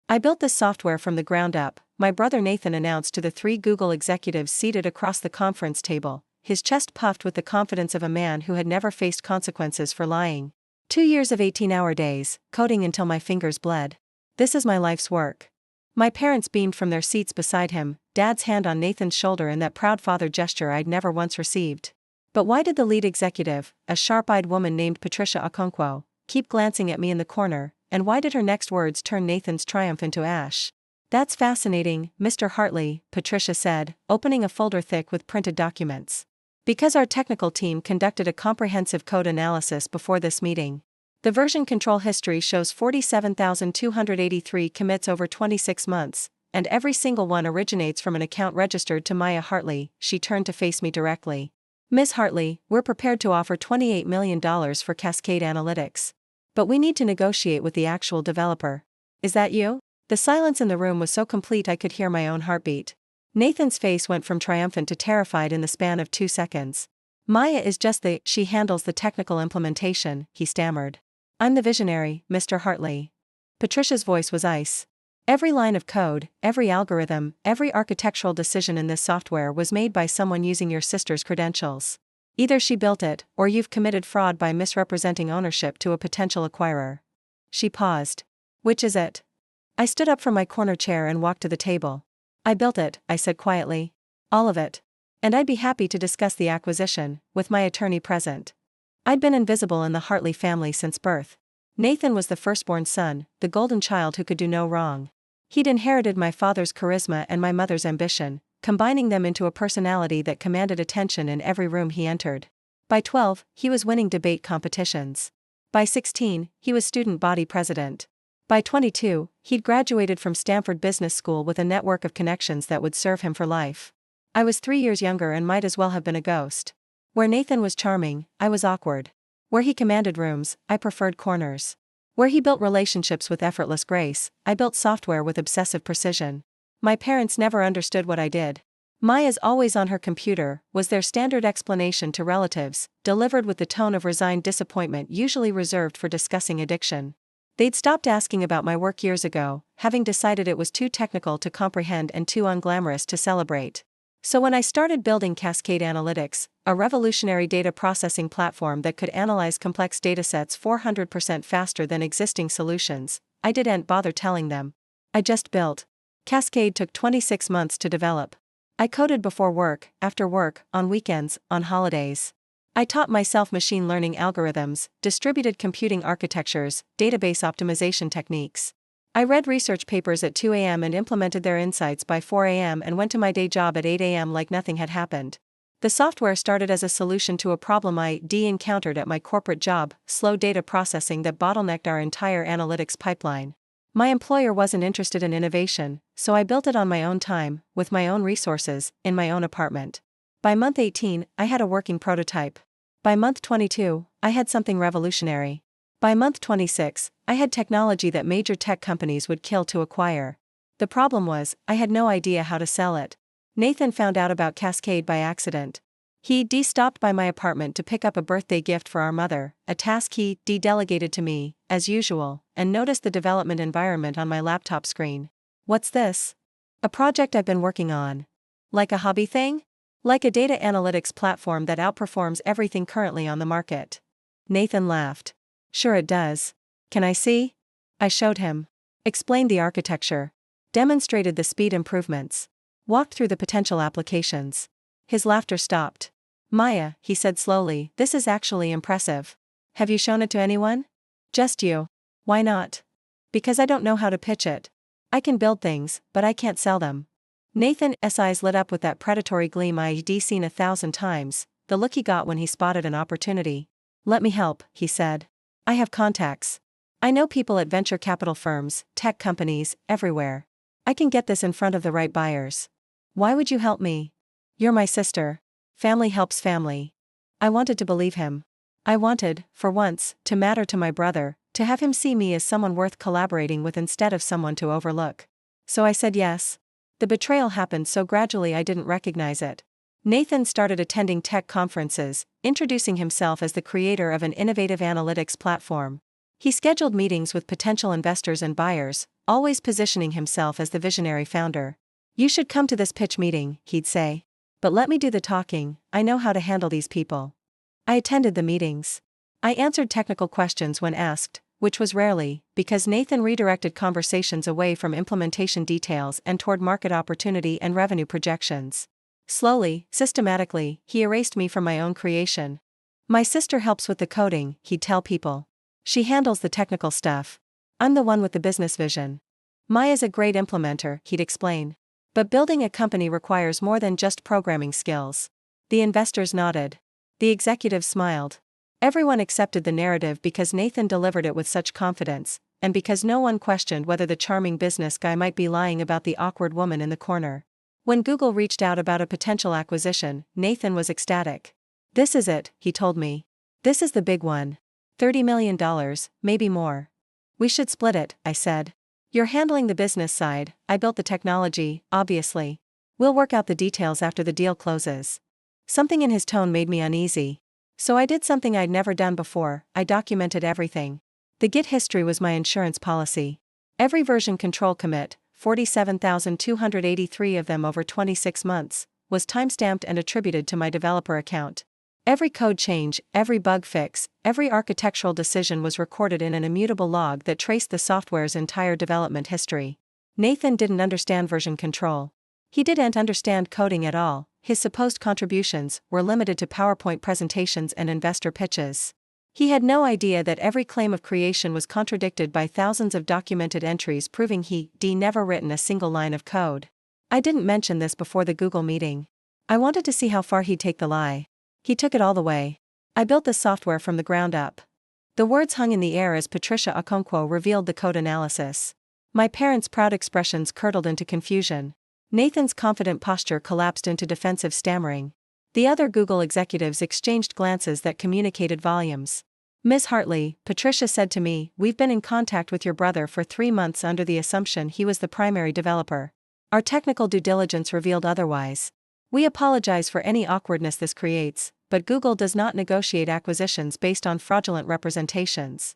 I built this software from the ground up, my brother Nathan announced to the 3 Google executives seated across the conference table, his chest puffed with the confidence of a man who had never faced consequences for lying. 2 years of 18-hour days, coding until my fingers bled. This is my life's work. My parents beamed from their seats beside him, Dad's hand on Nathan's shoulder in that proud father gesture I'd never once received. But why did the lead executive, a sharp-eyed woman named Patricia Okonkwo, keep glancing at me in the corner, and why did her next words turn Nathan's triumph into ash? That's fascinating, Mr. Hartley, Patricia said, opening a folder thick with printed documents. Because our technical team conducted a comprehensive code analysis before this meeting. The version control history shows 47,283 commits over 26 months, and every single one originates from an account registered to Maya Hartley. She turned to face me directly. Ms. Hartley, we're prepared to offer $28 million for Cascade Analytics. But we need to negotiate with the actual developer. Is that you? The silence in the room was so complete I could hear my own heartbeat. Nathan's face went from triumphant to terrified in the span of 2 seconds. Maya is just she handles the technical implementation, he stammered. I'm the visionary, Mr. Hartley. Patricia's voice was ice. Every line of code, every algorithm, every architectural decision in this software was made by someone using your sister's credentials. Either she built it, or you've committed fraud by misrepresenting ownership to a potential acquirer. She paused. Which is it? I stood up from my corner chair and walked to the table. I built it, I said quietly. All of it. And I'd be happy to discuss the acquisition, with my attorney present. I'd been invisible in the Hartley family since birth. Nathan was the firstborn son, the golden child who could do no wrong. He'd inherited my father's charisma and my mother's ambition, combining them into a personality that commanded attention in every room he entered. By 12, he was winning debate competitions. By 16, he was student body president. By 22, he'd graduated from Stanford Business School with a network of connections that would serve him for life. I was 3 years younger and might as well have been a ghost. Where Nathan was charming, I was awkward. Where he commanded rooms, I preferred corners. Where he built relationships with effortless grace, I built software with obsessive precision. My parents never understood what I did. Maya's always on her computer was their standard explanation to relatives, delivered with the tone of resigned disappointment usually reserved for discussing addiction. They'd stopped asking about my work years ago, having decided it was too technical to comprehend and too unglamorous to celebrate. So when I started building Cascade Analytics, a revolutionary data processing platform that could analyze complex datasets 400% faster than existing solutions, I didn't bother telling them. I just built. Cascade took 26 months to develop. I coded before work, after work, on weekends, on holidays. I taught myself machine learning algorithms, distributed computing architectures, database optimization techniques. I read research papers at 2 a.m. and implemented their insights by 4 a.m. and went to my day job at 8 a.m. like nothing had happened. The software started as a solution to a problem I'd encountered at my corporate job, slow data processing that bottlenecked our entire analytics pipeline. My employer wasn't interested in innovation, so I built it on my own time, with my own resources, in my own apartment. By month 18, I had a working prototype. By month 22, I had something revolutionary. By month 26, I had technology that major tech companies would kill to acquire. The problem was, I had no idea how to sell it. Nathan found out about Cascade by accident. He stopped by my apartment to pick up a birthday gift for our mother, a task he delegated to me, as usual, and noticed the development environment on my laptop screen. What's this? A project I've been working on. Like a hobby thing? Like a data analytics platform that outperforms everything currently on the market. Nathan laughed. Sure it does. Can I see? I showed him. Explained the architecture. Demonstrated the speed improvements. Walked through the potential applications. His laughter stopped. Maya, he said slowly, this is actually impressive. Have you shown it to anyone? Just you. Why not? Because I don't know how to pitch it. I can build things, but I can't sell them. Nathan's eyes lit up with that predatory gleam I'd seen 1,000 times, the look he got when he spotted an opportunity. Let me help, he said. I have contacts. I know people at venture capital firms, tech companies, everywhere. I can get this in front of the right buyers. Why would you help me? You're my sister. Family helps family. I wanted to believe him. I wanted, for once, to matter to my brother, to have him see me as someone worth collaborating with instead of someone to overlook. So I said yes. The betrayal happened so gradually I didn't recognize it. Nathan started attending tech conferences, introducing himself as the creator of an innovative analytics platform. He scheduled meetings with potential investors and buyers, always positioning himself as the visionary founder. "You should come to this pitch meeting," he'd say. "But let me do the talking, I know how to handle these people." I attended the meetings. I answered technical questions when asked, which was rarely, because Nathan redirected conversations away from implementation details and toward market opportunity and revenue projections. Slowly, systematically, he erased me from my own creation. "My sister helps with the coding," he'd tell people. "She handles the technical stuff. I'm the one with the business vision." "Maya's a great implementer," he'd explain. "But building a company requires more than just programming skills." The investors nodded. The executives smiled. Everyone accepted the narrative because Nathan delivered it with such confidence, and because no one questioned whether the charming business guy might be lying about the awkward woman in the corner. When Google reached out about a potential acquisition, Nathan was ecstatic. "This is it," he told me. "This is the big one. $30 million, maybe more. We should split it," I said. "You're handling the business side, I built the technology, obviously. We'll work out the details after the deal closes." Something in his tone made me uneasy. So I did something I'd never done before, I documented everything. The Git history was my insurance policy. Every version control commit, 47,283 of them over 26 months, was timestamped and attributed to my developer account. Every code change, every bug fix, every architectural decision was recorded in an immutable log that traced the software's entire development history. Nathan didn't understand version control. He didn't understand coding at all. His supposed contributions were limited to PowerPoint presentations and investor pitches. He had no idea that every claim of creation was contradicted by thousands of documented entries proving he'd never written a single line of code. I didn't mention this before the Google meeting. I wanted to see how far he'd take the lie. He took it all the way. I built the software from the ground up. The words hung in the air as Patricia Okonkwo revealed the code analysis. My parents' proud expressions curdled into confusion. Nathan's confident posture collapsed into defensive stammering. The other Google executives exchanged glances that communicated volumes. "Ms. Hartley," Patricia said to me, "we've been in contact with your brother for 3 months under the assumption he was the primary developer. Our technical due diligence revealed otherwise. We apologize for any awkwardness this creates, but Google does not negotiate acquisitions based on fraudulent representations."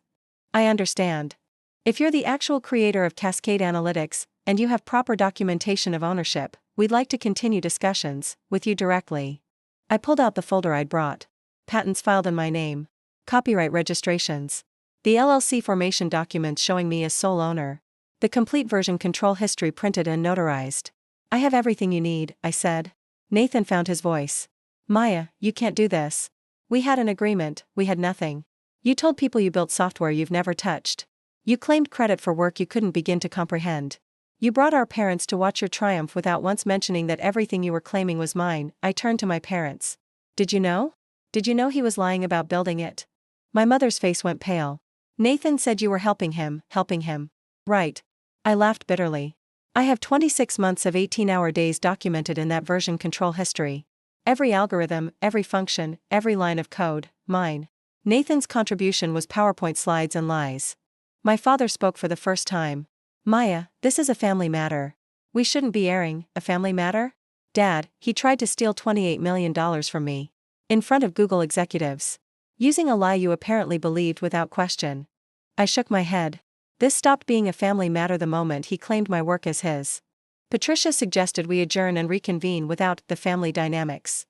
"I understand. If you're the actual creator of Cascade Analytics, and you have proper documentation of ownership, we'd like to continue discussions with you directly." I pulled out the folder I'd brought. Patents filed in my name. Copyright registrations. The LLC formation documents showing me as sole owner. The complete version control history printed and notarized. "I have everything you need," I said. Nathan found his voice. "Maya, you can't do this. We had an agreement, we had nothing. You told people you built software you've never touched. You claimed credit for work you couldn't begin to comprehend. You brought our parents to watch your triumph without once mentioning that everything you were claiming was mine." I turned to my parents. "Did you know? Did you know he was lying about building it?" My mother's face went pale. "Nathan said you were helping him. Right." I laughed bitterly. "I have 26 months of 18-hour days documented in that version control history. Every algorithm, every function, every line of code, mine. Nathan's contribution was PowerPoint slides and lies." My father spoke for the first time. "Maya, this is a family matter. We shouldn't be airing a family matter?" "Dad, he tried to steal $28 million from me. In front of Google executives. Using a lie you apparently believed without question." I shook my head. This stopped being a family matter the moment he claimed my work as his. Patricia suggested we adjourn and reconvene without the family dynamics.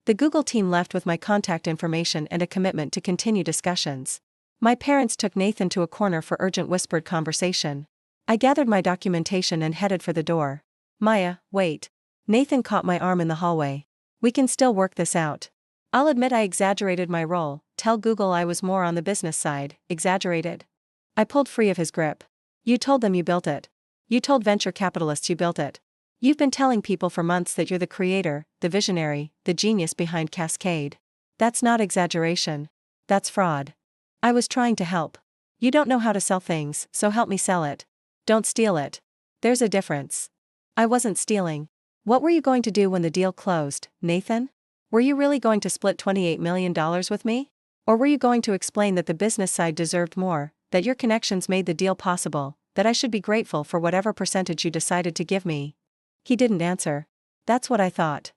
The Google team left with my contact information and a commitment to continue discussions. My parents took Nathan to a corner for urgent whispered conversation. I gathered my documentation and headed for the door. "Maya, wait." Nathan caught my arm in the hallway. "We can still work this out. I'll admit I exaggerated my role, tell Google I was more on the business side, exaggerated." I pulled free of his grip. "You told them you built it. You told venture capitalists you built it. You've been telling people for months that you're the creator, the visionary, the genius behind Cascade. That's not exaggeration. That's fraud. I was trying to help. You don't know how to sell things, so help me sell it. Don't steal it. There's a difference." "I wasn't stealing. What were you going to do when the deal closed, Nathan? Were you really going to split $28 million with me? Or were you going to explain that the business side deserved more, that your connections made the deal possible, that I should be grateful for whatever percentage you decided to give me?" He didn't answer. That's what I thought.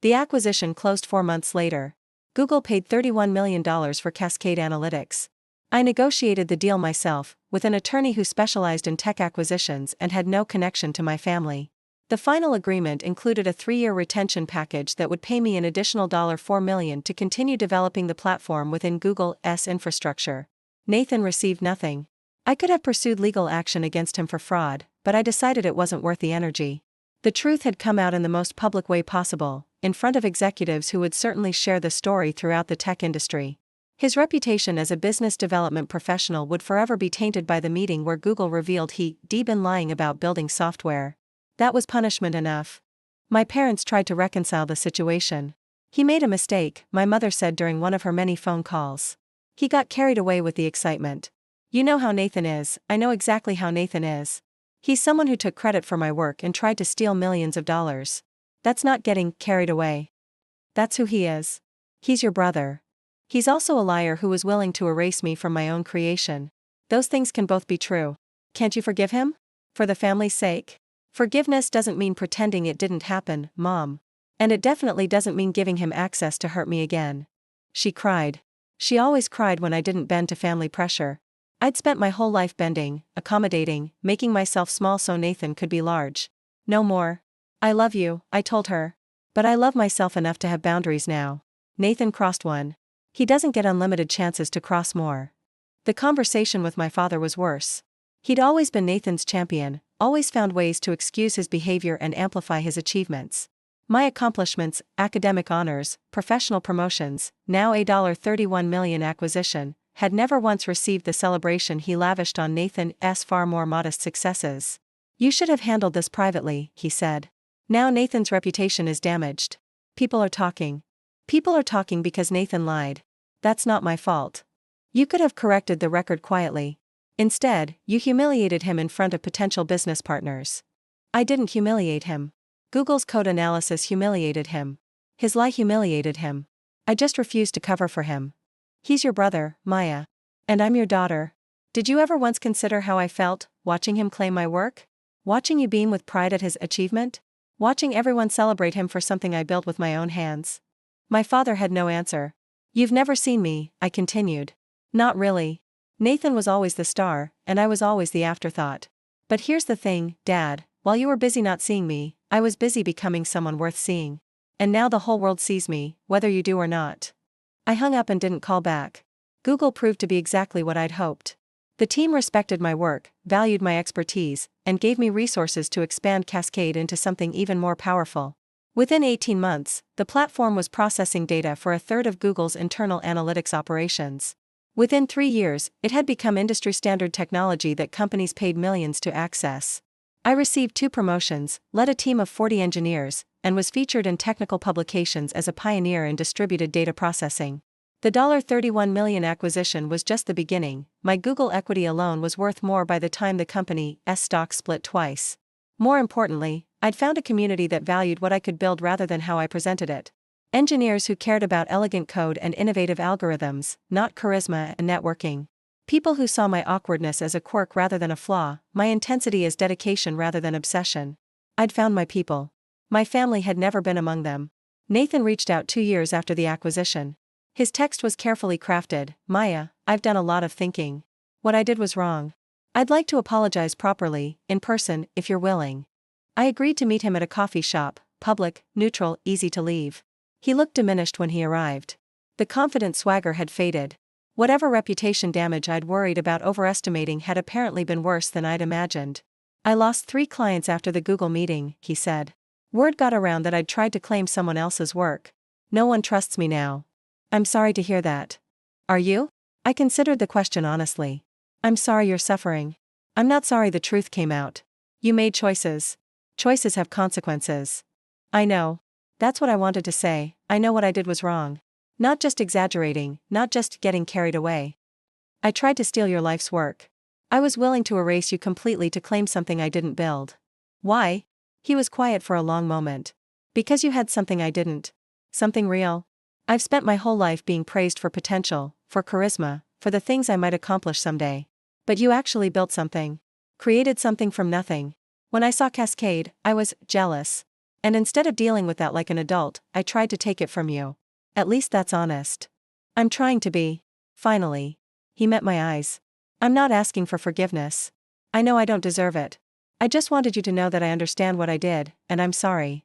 The acquisition closed 4 months later. Google paid $31 million for Cascade Analytics. I negotiated the deal myself, with an attorney who specialized in tech acquisitions and had no connection to my family. The final agreement included a 3-year retention package that would pay me an additional $4 million to continue developing the platform within Google's infrastructure. Nathan received nothing. I could have pursued legal action against him for fraud, but I decided it wasn't worth the energy. The truth had come out in the most public way possible, in front of executives who would certainly share the story throughout the tech industry. His reputation as a business development professional would forever be tainted by the meeting where Google revealed he'd been lying about building software. That was punishment enough. My parents tried to reconcile the situation. He made a mistake, my mother said during one of her many phone calls. He got carried away with the excitement. You know how Nathan is, I know exactly how Nathan is. He's someone who took credit for my work and tried to steal millions of dollars. That's not getting carried away. That's who he is. He's your brother. He's also a liar who was willing to erase me from my own creation. Those things can both be true. Can't you forgive him? For the family's sake? Forgiveness doesn't mean pretending it didn't happen, Mom. And it definitely doesn't mean giving him access to hurt me again. She cried. She always cried when I didn't bend to family pressure. I'd spent my whole life bending, accommodating, making myself small so Nathan could be large. No more. I love you, I told her. But I love myself enough to have boundaries now. Nathan crossed one. He doesn't get unlimited chances to cross more. The conversation with my father was worse. He'd always been Nathan's champion, always found ways to excuse his behavior and amplify his achievements. My accomplishments, academic honors, professional promotions, now a $31 million acquisition, had never once received the celebration he lavished on Nathan's far more modest successes. You should have handled this privately, he said. Now Nathan's reputation is damaged. People are talking. People are talking because Nathan lied. That's not my fault. You could have corrected the record quietly. Instead, you humiliated him in front of potential business partners. I didn't humiliate him. Google's code analysis humiliated him. His lie humiliated him. I just refused to cover for him. He's your brother, Maya. And I'm your daughter. Did you ever once consider how I felt, watching him claim my work? Watching you beam with pride at his achievement? Watching everyone celebrate him for something I built with my own hands? My father had no answer. You've never seen me, I continued. Not really. Nathan was always the star, and I was always the afterthought. But here's the thing, Dad, while you were busy not seeing me, I was busy becoming someone worth seeing. And now the whole world sees me, whether you do or not. I hung up and didn't call back. Google proved to be exactly what I'd hoped. The team respected my work, valued my expertise, and gave me resources to expand Cascade into something even more powerful. Within 18 months, the platform was processing data for a third of Google's internal analytics operations. Within 3 years, it had become industry-standard technology that companies paid millions to access. I received 2 promotions, led a team of 40 engineers, and was featured in technical publications as a pioneer in distributed data processing. The $31 million acquisition was just the beginning. My Google equity alone was worth more by the time the company's stock split twice. More importantly, I'd found a community that valued what I could build rather than how I presented it. Engineers who cared about elegant code and innovative algorithms, not charisma and networking. People who saw my awkwardness as a quirk rather than a flaw, my intensity as dedication rather than obsession. I'd found my people. My family had never been among them. Nathan reached out 2 years after the acquisition. His text was carefully crafted. Maya, I've done a lot of thinking. What I did was wrong. I'd like to apologize properly, in person, if you're willing. I agreed to meet him at a coffee shop, public, neutral, easy to leave. He looked diminished when he arrived. The confident swagger had faded. Whatever reputation damage I'd worried about overestimating had apparently been worse than I'd imagined. I lost 3 clients after the Google meeting, he said. Word got around that I'd tried to claim someone else's work. No one trusts me now. I'm sorry to hear that. Are you? I considered the question honestly. I'm sorry you're suffering. I'm not sorry the truth came out. You made choices. Choices have consequences. I know. That's what I wanted to say. I know what I did was wrong. Not just exaggerating, not just getting carried away. I tried to steal your life's work. I was willing to erase you completely to claim something I didn't build. Why? He was quiet for a long moment. Because you had something I didn't. Something real. I've spent my whole life being praised for potential, for charisma, for the things I might accomplish someday. But you actually built something. Created something from nothing. When I saw Cascade, I was jealous. And instead of dealing with that like an adult, I tried to take it from you. At least that's honest. I'm trying to be. Finally. He met my eyes. I'm not asking for forgiveness. I know I don't deserve it. I just wanted you to know that I understand what I did, and I'm sorry.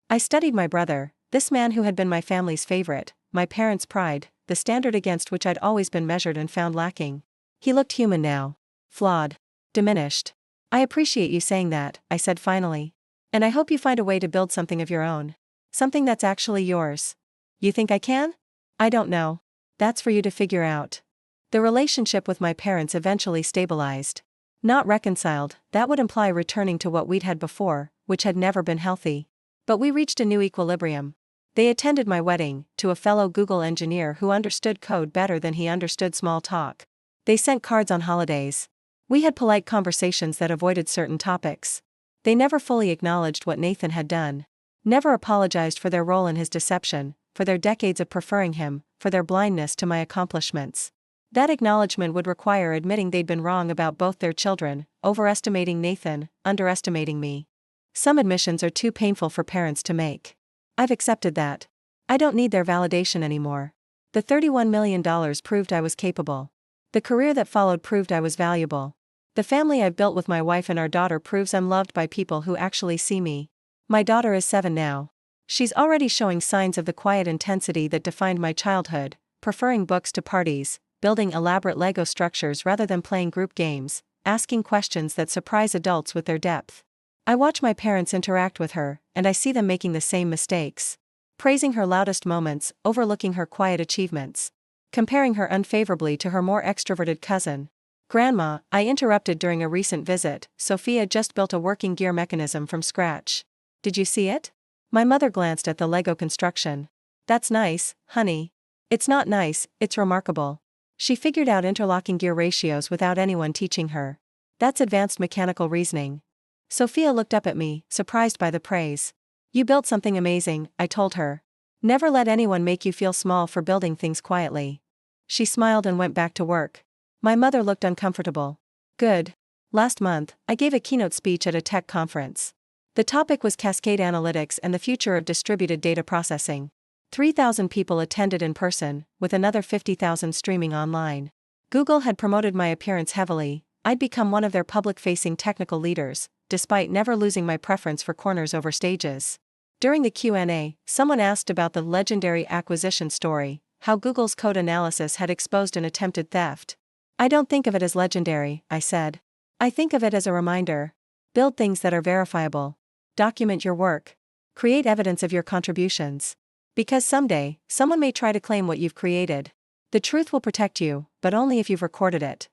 I studied my brother, this man who had been my family's favorite, my parents' pride, the standard against which I'd always been measured and found lacking. He looked human now. Flawed. Diminished. I appreciate you saying that, I said finally. And I hope you find a way to build something of your own. Something that's actually yours. You think I can? I don't know. That's for you to figure out. The relationship with my parents eventually stabilized. Not reconciled, that would imply returning to what we'd had before, which had never been healthy. But we reached a new equilibrium. They attended my wedding, to a fellow Google engineer who understood code better than he understood small talk. They sent cards on holidays. We had polite conversations that avoided certain topics. They never fully acknowledged what Nathan had done. Never apologized for their role in his deception, for their decades of preferring him, for their blindness to my accomplishments. That acknowledgement would require admitting they'd been wrong about both their children, overestimating Nathan, underestimating me. Some admissions are too painful for parents to make. I've accepted that. I don't need their validation anymore. The $31 million proved I was capable. The career that followed proved I was valuable. The family I've built with my wife and our daughter proves I'm loved by people who actually see me. My daughter is 7 now. She's already showing signs of the quiet intensity that defined my childhood, preferring books to parties, building elaborate Lego structures rather than playing group games, asking questions that surprise adults with their depth. I watch my parents interact with her, and I see them making the same mistakes. Praising her loudest moments, overlooking her quiet achievements. Comparing her unfavorably to her more extroverted cousin. Grandma, I interrupted during a recent visit, Sophia just built a working gear mechanism from scratch. Did you see it? My mother glanced at the Lego construction. That's nice, honey. It's not nice, it's remarkable. She figured out interlocking gear ratios without anyone teaching her. That's advanced mechanical reasoning. Sophia looked up at me, surprised by the praise. You built something amazing, I told her. Never let anyone make you feel small for building things quietly. She smiled and went back to work. My mother looked uncomfortable. Good. Last month, I gave a keynote speech at a tech conference. The topic was Cascade analytics and the future of distributed data processing. 3,000 people attended in person, with another 50,000 streaming online. Google had promoted my appearance heavily. I'd become one of their public-facing technical leaders, despite never losing my preference for corners over stages. During the Q&A, someone asked about the legendary acquisition story, how Google's code analysis had exposed an attempted theft. I don't think of it as legendary, I said. I think of it as a reminder. Build things that are verifiable. Document your work. Create evidence of your contributions. Because someday, someone may try to claim what you've created. The truth will protect you, but only if you've recorded it.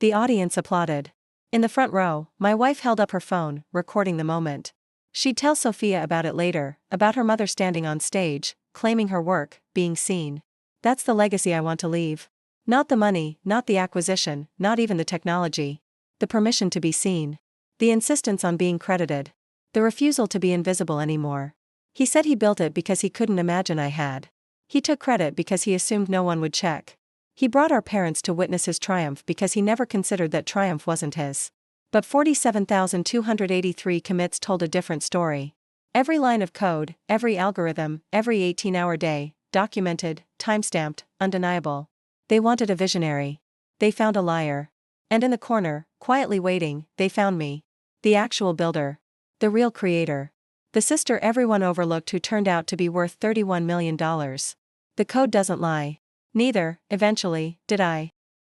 The audience applauded. In the front row, my wife held up her phone, recording the moment. She'd tell Sophia about it later, about her mother standing on stage, claiming her work, being seen. That's the legacy I want to leave. Not the money, not the acquisition, not even the technology. The permission to be seen. The insistence on being credited. The refusal to be invisible anymore. He said he built it because he couldn't imagine I had. He took credit because he assumed no one would check. He brought our parents to witness his triumph because he never considered that triumph wasn't his. But 47,283 commits told a different story. Every line of code, every algorithm, every 18-hour day, documented, timestamped, undeniable. They wanted a visionary. They found a liar. And in the corner, quietly waiting, they found me. The actual builder. The real creator. The sister everyone overlooked who turned out to be worth $31 million. The code doesn't lie. Neither, eventually, did I.